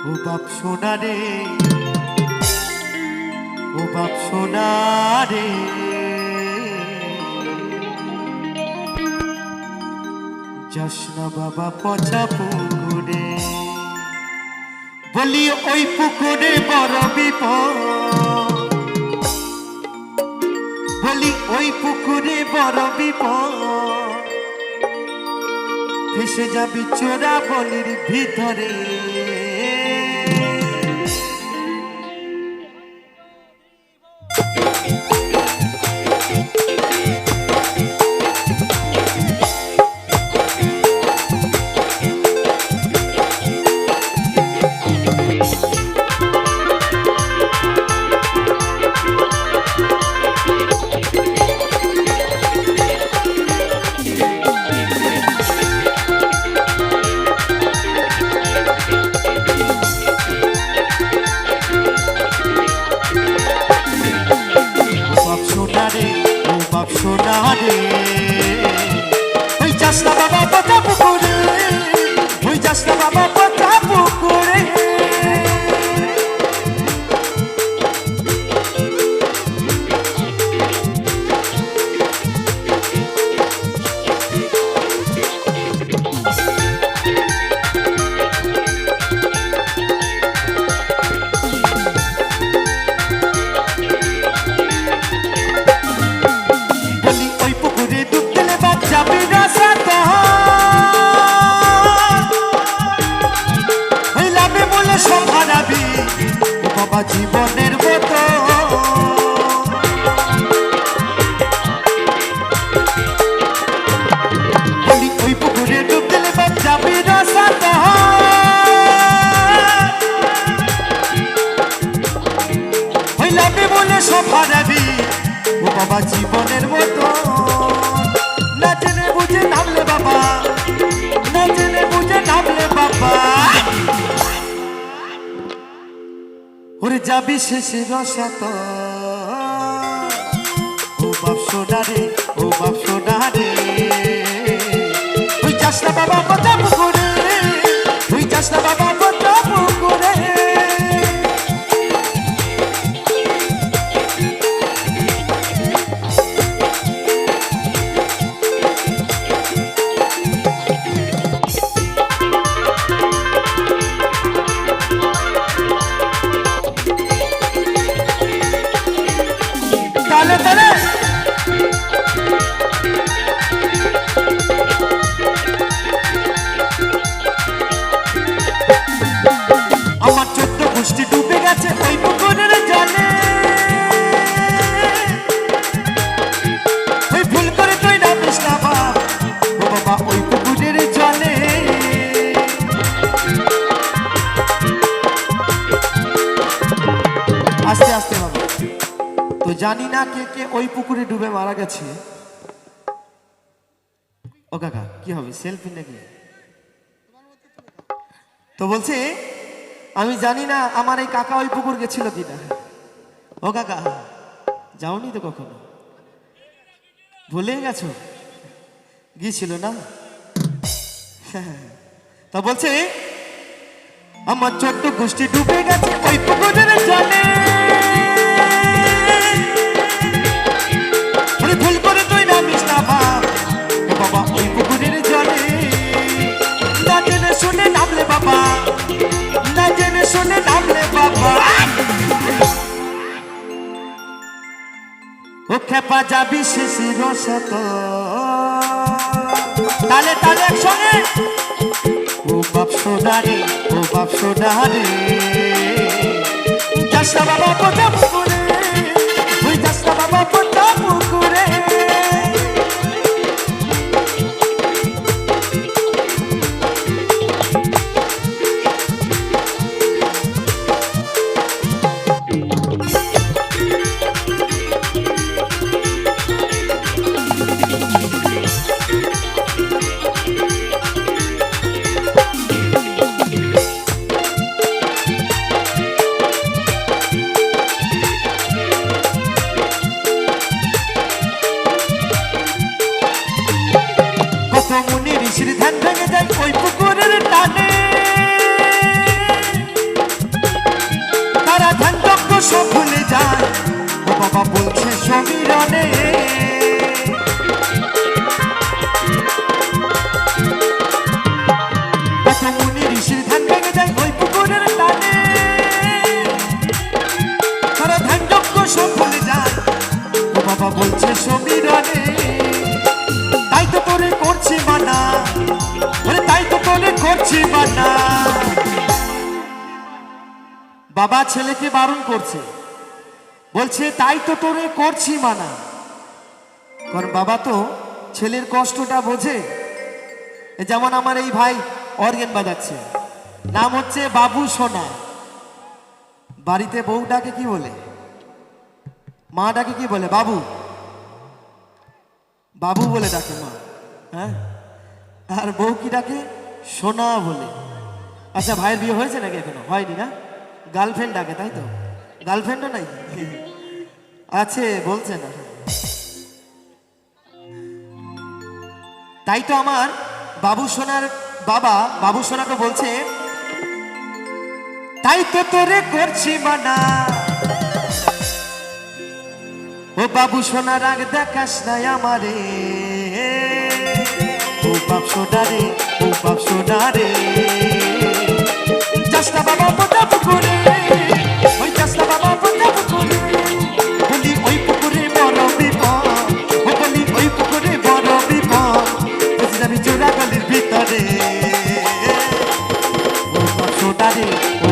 ও বাপ সোনা রে, ও বাপ সোনা রে, যাস না বাবা পচা পুকুরে। বলি ওই পুকুরে বড় বিপদ, বলি ওই পুকুরে বড় বিপদ, ভেসে যাবি চোরা বলির ভিতরে। ওই যাস না বাবা পচা পুকুরে, ওই যাস না বাবা পচা পুকুরে। জীবনের মতো বলি ওই পুকুরে ডুব দিলে বাপ যাবি রসাত, ওই লাভে বলে সব হারাবি ও বাবা জীবনের মতো। না জেনে বুঝে নামলে বাবা, না জেনে বুঝে নামলে বাবা, ওরে যাবি শেষে রসাত। ও বাপ সোনা রে, ও বাপ সোনা রে, ওই যাস না বাবা পচা পুকুরে, ওই যাস না বাবা পচা পুকুরে। আমার 14 গোষ্ঠী ডুবে গেছে ওই পুকুরের জলে, ওই ভুল করে তুই নামিস না বাপ ও বাবা ওই পুকুরের জলে। আস্তে আস্তে বাবা, তো জানি না কে কে ওই পুকুরে ডুবে মারা গেছে। ও কাকা কি হবে, সেলফি নাকি? তো বলছে আমি জানি না আমার এই কাকা ওই পুকুর গেছিল কিনা। ও কাকা যাওনি তো কখনো, ভুলে গেছো? গিয়েছিল না? তা বলছে আমার 14 গোষ্ঠী ডুবে গেছে ওই পুকুরের জলে, ভুল করে তুই নামিস না ভাব ও বাবা ওই পুকুরের জলে। না জেনে শুনে নামলে বাবা, না জেনে শুনে নামলে বাবা, ও খেপা যাবি শেষে রসাত। তালে তালে একসঙ্গে ও বাপ সোনা রে, ও বাপ সোনা রে, যাস না বাবা পচা পুকুরে, ওই যাস না বাবা পচা পুকুরে। বাবা বলছে সমীরণে কত মুনি ঋষির ধ্যান ভেঙে যায় ওই পুকুরের টানে, তারা ধ্যান যজ্ঞ সব ভুলে যায়। ও বাবা বলছে সমীরণে তাই তো তোরে করছি মানা, বলে তাই তো তোরে করছি মানা। বাবা ছেলেকে বারণ করছে, বলছে তাই তো তোরে করছি মানা। কারণ বাবা তো ছেলের কষ্টটা বোঝে। যেমন আমার এই ভাই অর্গেন বাজাচ্ছে, নাম হচ্ছে বাবু সোনা। বাড়িতে বউ ডাকে কি বলে, মা ডাকে কি বলে, বাবু বাবু বলে ডাকে মা, হ্যাঁ। আর বউ কি ডাকে, সোনা বলে। আচ্ছা ভাইয়ের বিয়ে হয়েছে নাকি, এখনো হয়নি না? গার্লফ্রেন্ড ডাকে, তাই তো? গার্লফ্রেন্ডও নাই আছে, বলছে না। তাই তো আমার বাবু সোনার বাবা বাবু সোনাকে বলছে তাই তো তোরে করছি মানা। ও বাবু সোনা রাগ দেখাস নাই আমারে, ও বাপ সোনা রে, ও বাপ সোনা রে। চাষটা বাবা পোতা পুকুরে, ওই চাষটা বাবা পোতা পুকুরে, বলি ওই পুকুরে বড় বিপদ, ও বলি ওই পুকুরে বড় বিপদ, বুঝি যাবি চোরা গলির ভিতরে। ও বাপ সোনা রে, ও